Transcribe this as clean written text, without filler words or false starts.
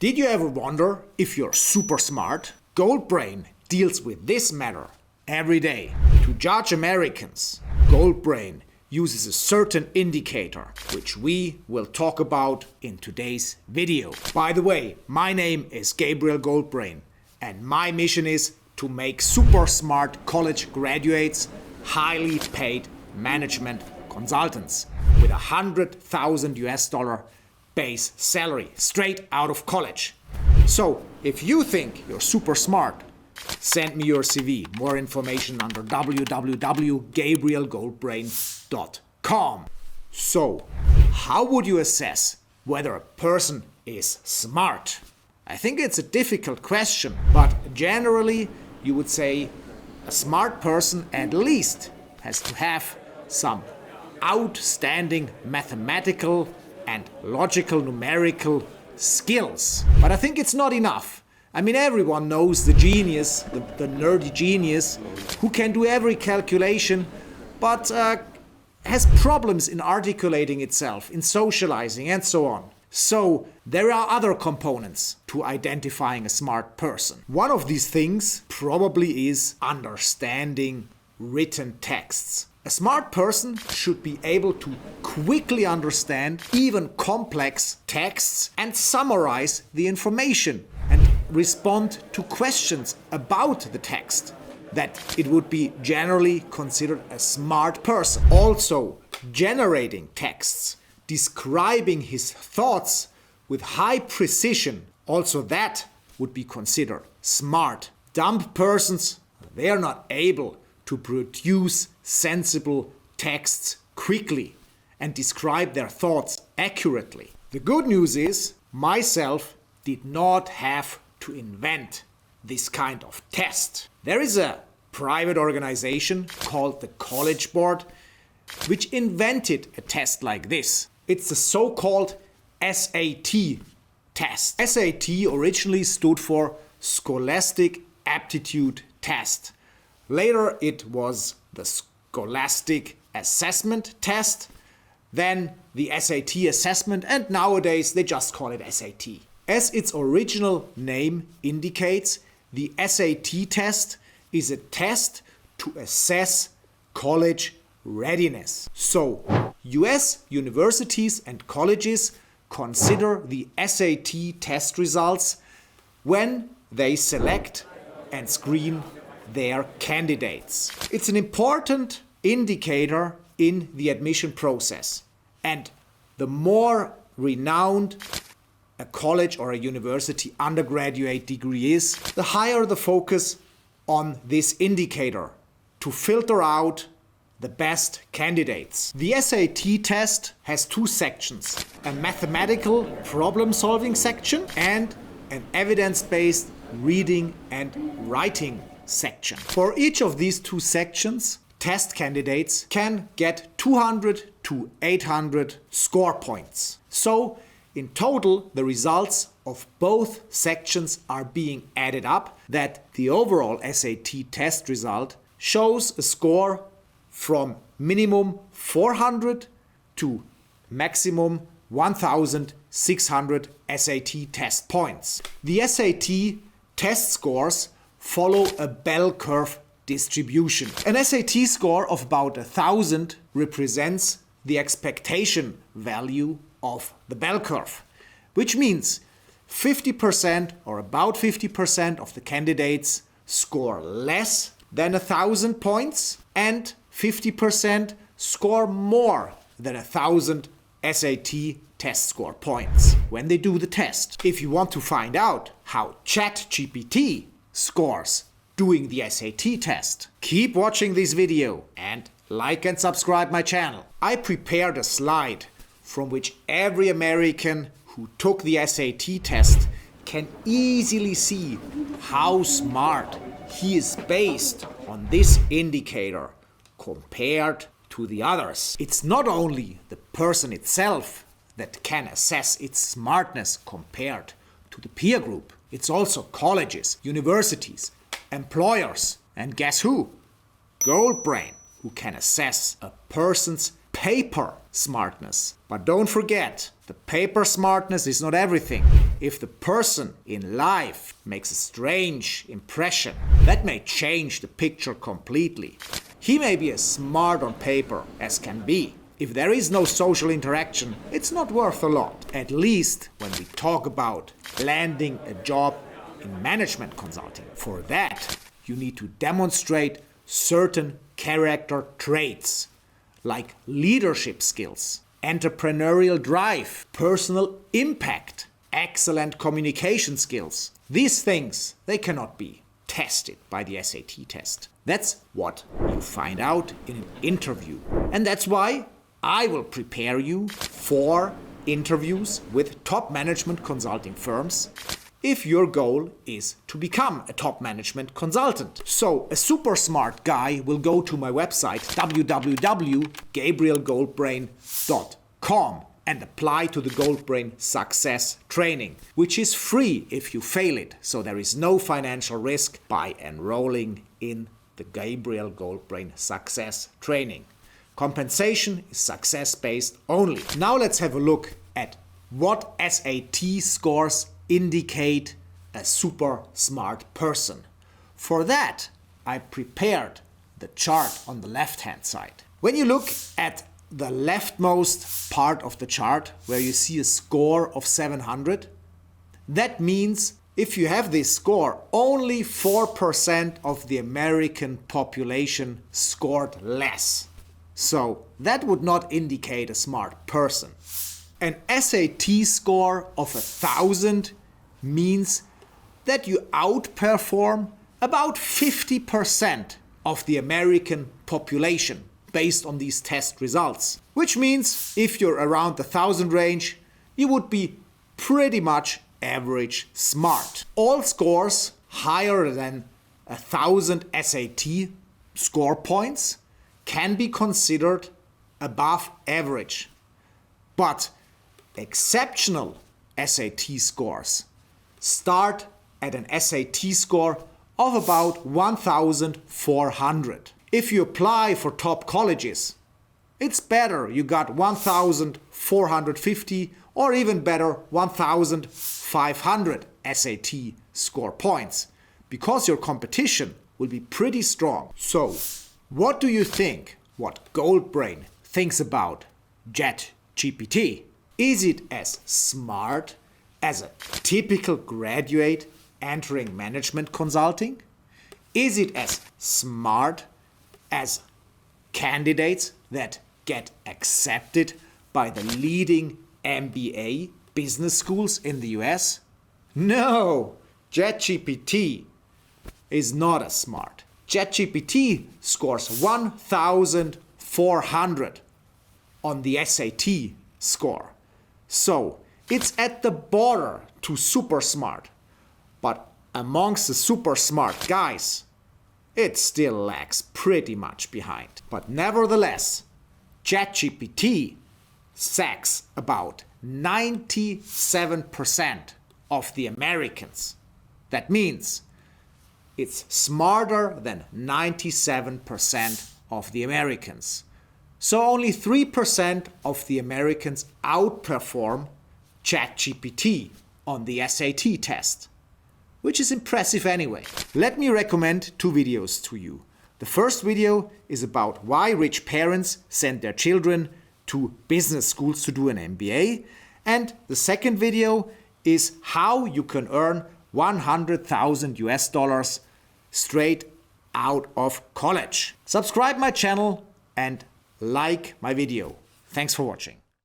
Did you ever wonder if you're super smart? Goldbrain deals with this matter every day. To judge Americans, Goldbrain uses a certain indicator, which we will talk about in today's video. By the way, my name is Gabriel Goldbrain, and my mission is to make super smart college graduates highly paid management consultants with $100,000 base salary straight out of college. So if you think you're super smart, send me your CV. More information under www.gabrielgoldbrain.com. So, how would you assess whether a person is smart? I think it's a difficult question, but generally you would say a smart person at least has to have some outstanding mathematical and logical numerical skills. But I think it's not enough. I mean, everyone knows the genius, the nerdy genius, who can do every calculation, but has problems in articulating itself, in socializing, and so on. So there are other components to identifying a smart person. One of these things probably is understanding written texts. A smart person should be able to quickly understand even complex texts and summarize the information and respond to questions about the text. That it would be generally considered a smart person. Also, generating texts, describing his thoughts with high precision, also that would be considered smart. Dumb persons, they are not able to produce sensible texts quickly and describe their thoughts accurately. The good news is, myself did not have to invent this kind of test. There is a private organization called the College Board which invented a test like this. It's the so-called SAT test. SAT originally stood for Scholastic Aptitude Test. Later it was the Scholastic Assessment Test, then the SAT Assessment, and nowadays they just call it SAT. As its original name indicates, the SAT test is a test to assess college readiness. So, US universities and colleges consider the SAT test results when they select and screen their candidates. It's an important indicator in the admission process. And the more renowned a college or a university undergraduate degree is, the higher the focus on this indicator to filter out the best candidates. The SAT test has two sections: a mathematical problem-solving section and an evidence-based reading and writing section. For each of these two sections, test candidates can get 200 to 800 score points. So, in total, the results of both sections are being added up, that the overall SAT test result shows a score from minimum 400 to maximum 1,600 SAT test points. The SAT test scores follow a bell curve distribution. An SAT score of about 1,000 represents the expectation value of the bell curve, which means 50% or about 50% of the candidates score less than 1,000 points and 50% score more than 1,000 SAT test score points when they do the test. If you want to find out how ChatGPT scores doing the SAT test, keep watching this video and like and subscribe my channel. I prepared a slide from which every American who took the SAT test can easily see how smart he is based on this indicator compared to the others. It's not only the person itself that can assess its smartness compared to the peer group. It's also colleges, universities, employers, and guess who? Goldbrain, who can assess a person's paper smartness. But don't forget, the paper smartness is not everything. If the person in life makes a strange impression, that may change the picture completely. He may be as smart on paper as can be. If there is no social interaction, it's not worth a lot. At least when we talk about landing a job in management consulting. For that, you need to demonstrate certain character traits like leadership skills, entrepreneurial drive, personal impact, excellent communication skills. These things, they cannot be tested by the SAT test. That's what you find out in an interview. And that's why I will prepare you for interviews with top management consulting firms if your goal is to become a top management consultant. So a super smart guy will go to my website www.gabrielgoldbrain.com and apply to the Goldbrain SUCCESS Training, which is free if you fail it. So there is no financial risk by enrolling in the Gabriel Goldbrain SUCCESS Training. Compensation is success-based only. Now let's have a look at what SAT scores indicate a super smart person. For that, I prepared the chart on the left-hand side. When you look at the leftmost part of the chart, where you see a score of 700, that means if you have this score, only 4% of the American population scored less. So that would not indicate a smart person. An SAT score of 1,000 means that you outperform about 50% of the American population based on these test results. Which means if you're around the 1,000 range, you would be pretty much average smart. All scores higher than 1,000 SAT score points can be considered above average. But exceptional SAT scores start at an SAT score of about 1,400. If you apply for top colleges, it's better you got 1,450 or even better 1,500 SAT score points, because your competition will be pretty strong. So, what do you think what Goldbrain thinks about ChatGPT? Is it as smart as a typical graduate entering management consulting? Is it as smart as candidates that get accepted by the leading MBA business schools in the US? No, ChatGPT is not as smart. ChatGPT scores 1,400 on the SAT score. So it's at the border to super smart. But amongst the super smart guys, it still lags pretty much behind. But nevertheless, ChatGPT sacks about 97% of the Americans. That means it's smarter than 97% of the Americans. So only 3% of the Americans outperform ChatGPT on the SAT test, which is impressive anyway. Let me recommend two videos to you. The first video is about why rich parents send their children to business schools to do an MBA. And the second video is how you can earn $100,000 straight out of college. Subscribe my channel and like my video. Thanks for watching.